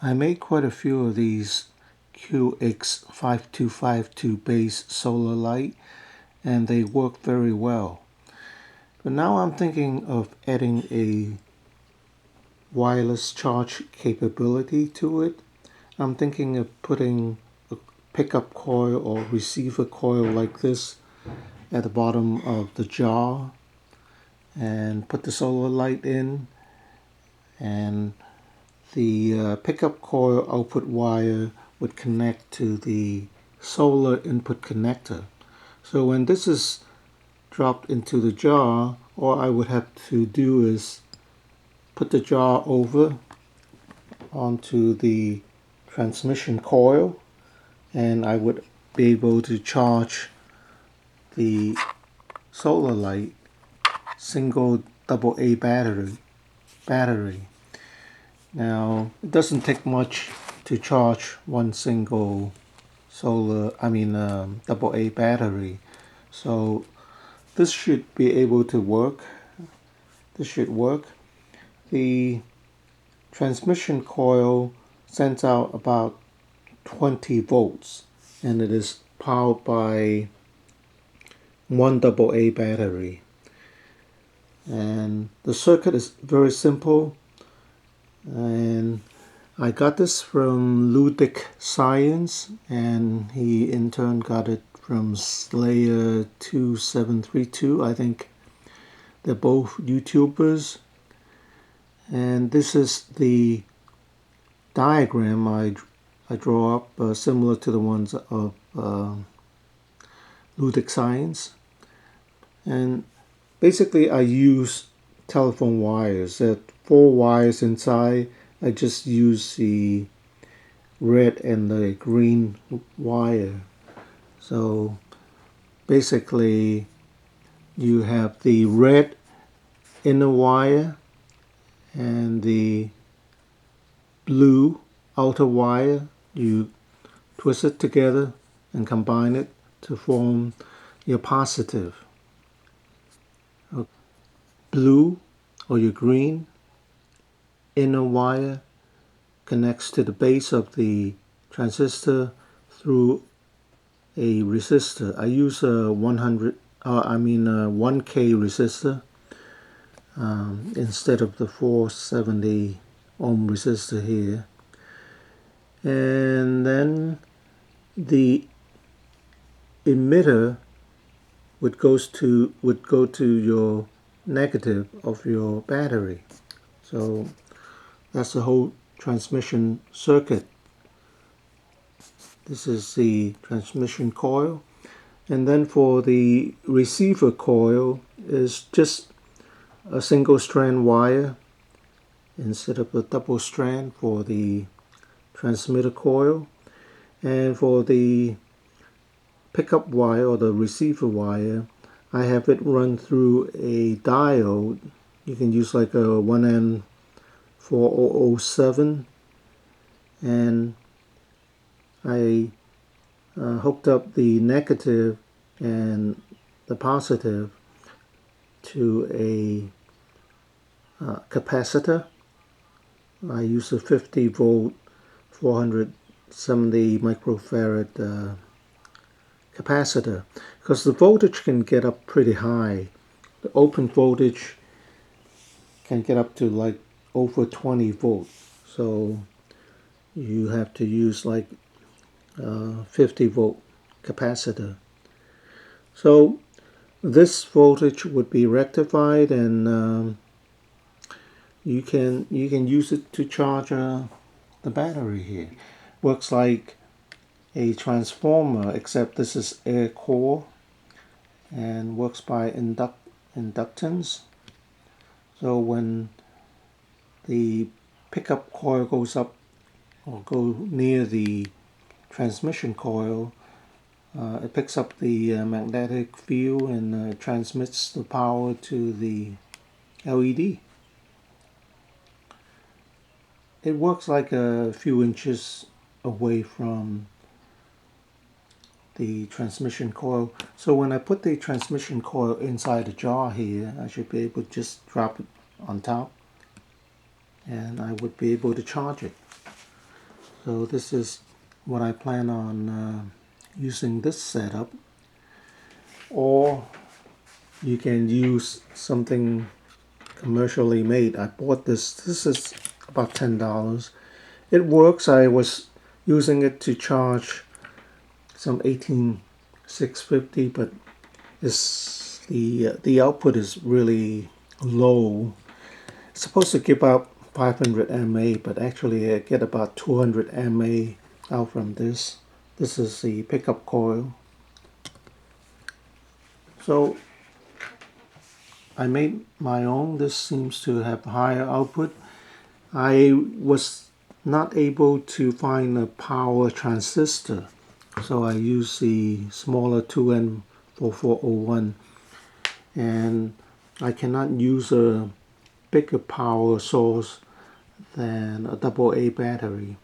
I made quite a few of these QX5252 base solar light, and they work very well. But now I'm thinking of adding a wireless charge capability to it. I'm thinking of putting a pickup coil or receiver coil like this at the bottom of the jar and put the solar light in, and the pickup coil output wire would connect to the solar input connector. So when this is dropped into the jar, all I would have to do is put the jar over onto the transmission coil, and I would be able to charge the solar light single AA battery. Now, it doesn't take much to charge one single AA battery. So this should be able to work. This should work. The transmission coil sends out about 20 volts, and it is powered by one AA battery. And the circuit is very simple, and I got this from Ludic Science, and he in turn got it from Slayer2732. I think they're both YouTubers. And this is the diagram I draw up, similar to the ones of Ludic Science. And basically I use telephone wires. There are 4 wires inside. I just use the red and the green wire. So basically you have the red inner wire and the blue outer wire. You twist it together and combine it to form your positive. Blue or your green inner wire connects to the base of the transistor through a resistor. I use a 1K resistor instead of the 470 ohm resistor here. And then the emitter would go to your negative of your battery. So that's the whole transmission circuit. This is the transmission coil. And then for the receiver coil is just a single strand wire instead of a double strand for the transmitter coil. And for the pickup wire or the receiver wire, I have it run through a diode. You can use like a 1N4007, and I hooked up the negative and the positive to a capacitor. I use a 50 volt 470 microfarad capacitor because the voltage can get up pretty high. The open voltage can get up to like over 20 volts, so you have to use like 50 volt capacitor. So this voltage would be rectified, and you can use it to charge the battery here. Works like a transformer, except this is air core and works by inductance. So when the pickup coil goes up or go near the transmission coil, it picks up the magnetic field and transmits the power to the LED. It works like a few inches away from the transmission coil. So when I put the transmission coil inside the jar here, I should be able to just drop it on top, and I would be able to charge it. So this is what I plan on using this setup. Or you can use something commercially made. I bought this. This is about $10. It works. I was using it to charge some 18650, but the output is really low. It's supposed to give out 500 mA, but actually I get about 200 mA out from this. This is the pickup coil. So I made my own. This seems to have higher output. I was not able to find a power transistor, so I used the smaller 2N4401, and I cannot use a bigger power source than a AA battery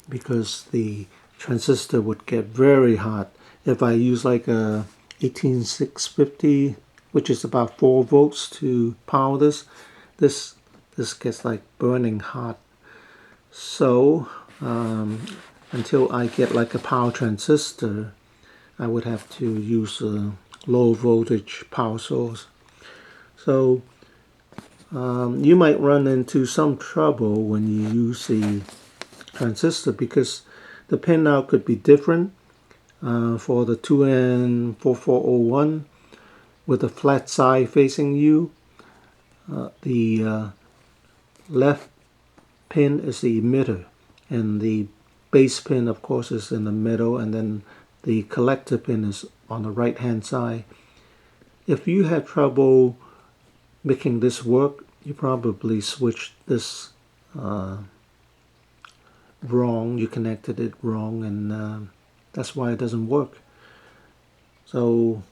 because the transistor would get very hot. If I use like a 18650, which is about 4 volts to power this gets like burning hot. So until I get like a power transistor, I would have to use a low voltage power source. So you might run into some trouble when you use the transistor because the pin out could be different. For the 2N4401 with a flat side facing you, the left pin is the emitter, and the base pin of course is in the middle, and then the collector pin is on the right hand side. If you have trouble making this work, you probably switched this wrong. You connected it wrong, and that's why it doesn't work. So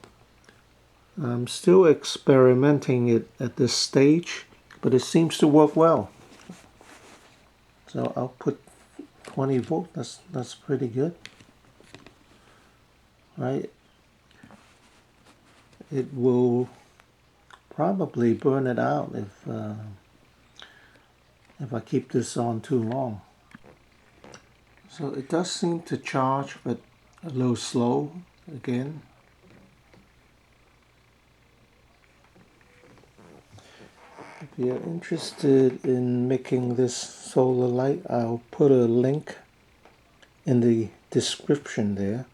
I'm still experimenting it at this stage, but it seems to work well. So I'll put 20 volt. That's pretty good, right? It will probably burn it out if I keep this on too long. So it does seem to charge, but a little slow again. If you're interested in making this solar light, I'll put a link in the description there.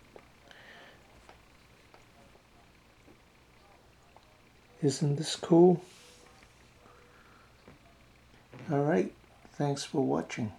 Isn't this cool? Alright, thanks for watching.